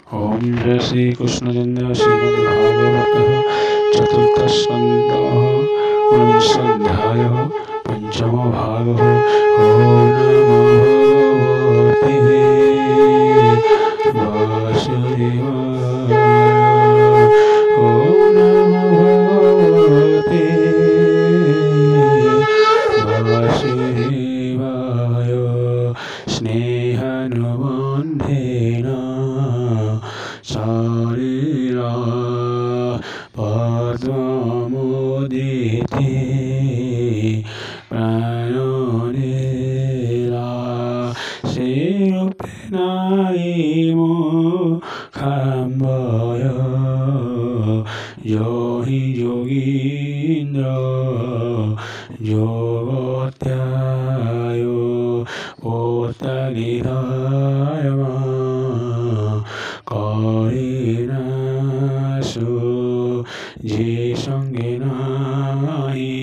ओम जय श्री कृष्ण चंद्र श्रीमद्भागवत चतुर्थ स्कंध ऊनसंध्याय पंचम भाग। ओम नमो भगवते वासुदेवाय। ओम नमो भगवते वासुदेवाय। स्नेहानुबन्धेन शरीरा पद्ममुदिते प्राणनिरा श्रीरूपेण मुखाम्बय यो हि योगीन्द्र योगत्यायो पोतनिधायमा करिनासु जे संगे नाहि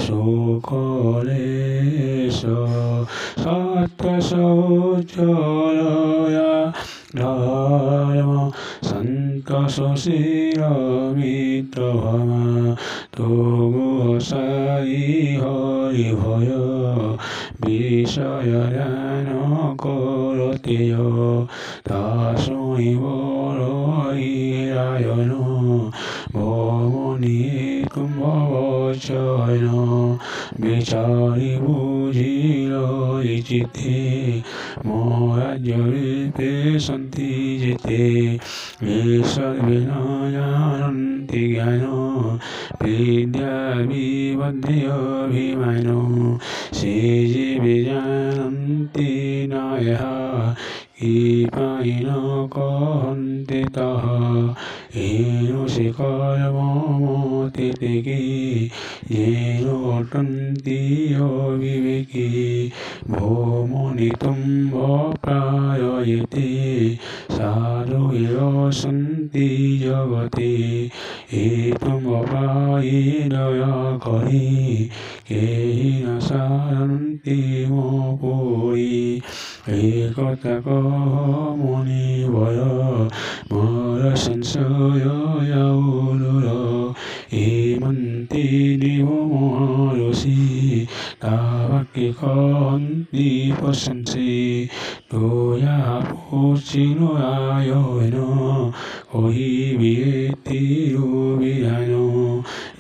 सुकलेश सत्यशौचलया धर्म सन्तोषशीलमित्रभमा तुगुसाई हरिभय विषयज्ञान करोति यो तस्मै वरहिरायण भवमुनिकुम्भवचन विचारि बुझिलयिचिते मोराज्यरूपे सन्ति जिते सर्वेण जानन्ति ज्ञानो विद्या विबुद्ध्यभिमानो श्रीजीवे जानन्ति न यः कृपायेन कहन्ति तः येन कर्ममतितिकी येन वर्तन्ति अविवेकी भूमुनितुम्भप्राययते साधु एव सन्ति जगति एतुम्भप्राये दया करि केहि न सारन्ति मोपुरी एकथा कह मुनिवर मोर संशय याउदुर हेमन्ति देव महर्षि तावाक्ये कहन्ति प्रशंसि তোয়া পৌঁছিল আয়ন কহিবিয়েতি রবিধান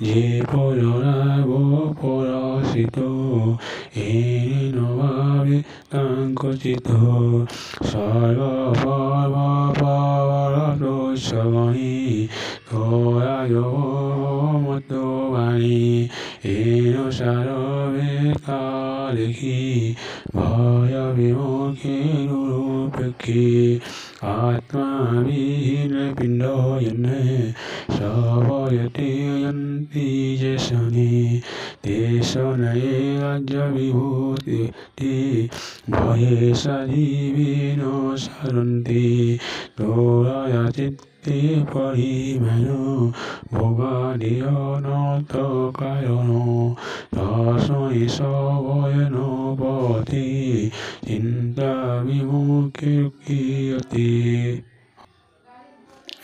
যে পরাব পরাশিত এনে নভাবে তাঙ্কচিত সর্বপর্বপরদোষগণি তোয়ায়মতবাণী এন সারবে কালেখি ভয় বিমুখে নুরূপেক্ষে आत्माविहीन पिण्डयन्ने सवयते यन्ति ये शनि तेषनये राज्यविभूति भये सजीवेन सरन्ति तोरयाचित्ते परिमेनो भोगादिअनर्थकारणो तस्मै सवयेन भवति चिन्ता विमुखीयते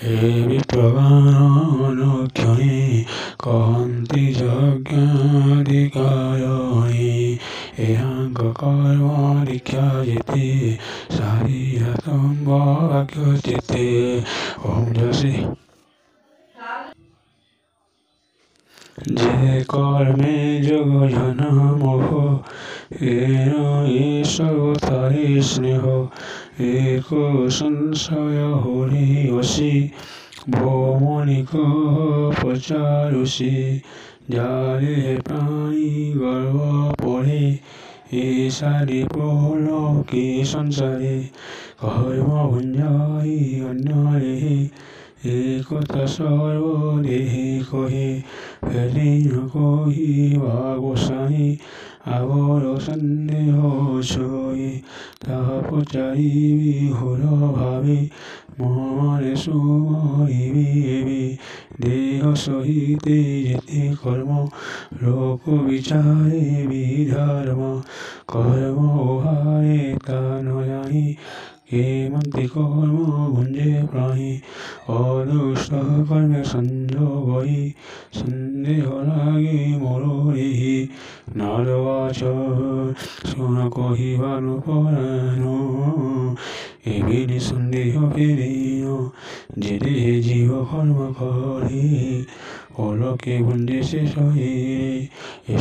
एवि प्रगानक्षणे कहन्ति यज्ञाधिकारिणी एहाङ्कर्माधिक्ष्यते शारीरतं भाग्यचित्ते ओम जय जे कर्मे जगजन मोह एन ईश्वरतारे स्नेह एक संशय हरि वशी भौमनिक पचारुषि जाले प्राणी गर्भ पड़े ईशारी प्रलोके संसारे कर्म भुंजाई अन्य एकता सर्वदेहि कहे फेरि नकहि भागवसाई आवर सन्देह छई ताहा पचारि विहुर भावे मने सुमरिबि एबि देह सहिते जेते कर्म लोक विचारे विधर्म कर्म ओहारे ता न जानी কেমন্তি কর্ম গুঞ্জে প্রাণী অদুষ্ট কর্মে সংযোগই সন্দেহ লাগে মরি নারবাচ শোন কহিবানু পরাণ এবিনি সন্দেহ ফেরিন যে দেহে জীব কর্ম করে অলোকে বন্দে শেষ হয়ে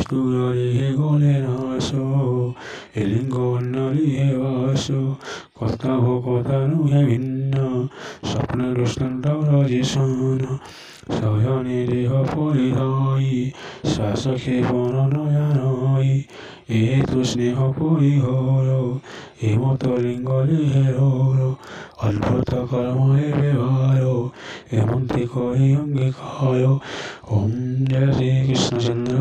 স্থূল দেহে গলে নাশ লিঙ্গ অন্য দেহে বাস কথা কথা নুহে ভিন্ন স্বপ্ন দৃষ্টান্ত রজিসন শয়নে দেহ পরিধয়ী শ্বাস ক্ষেপণ নয়নয়ী এতু স্নেহ পরিহর এমত লিঙ্গ দেহের অদ্ভুত কর্ম এ ব্যবহার এমন্তি করি অঙ্গীকার ওম জয় শ্রী কৃষ্ণচন্দ্র।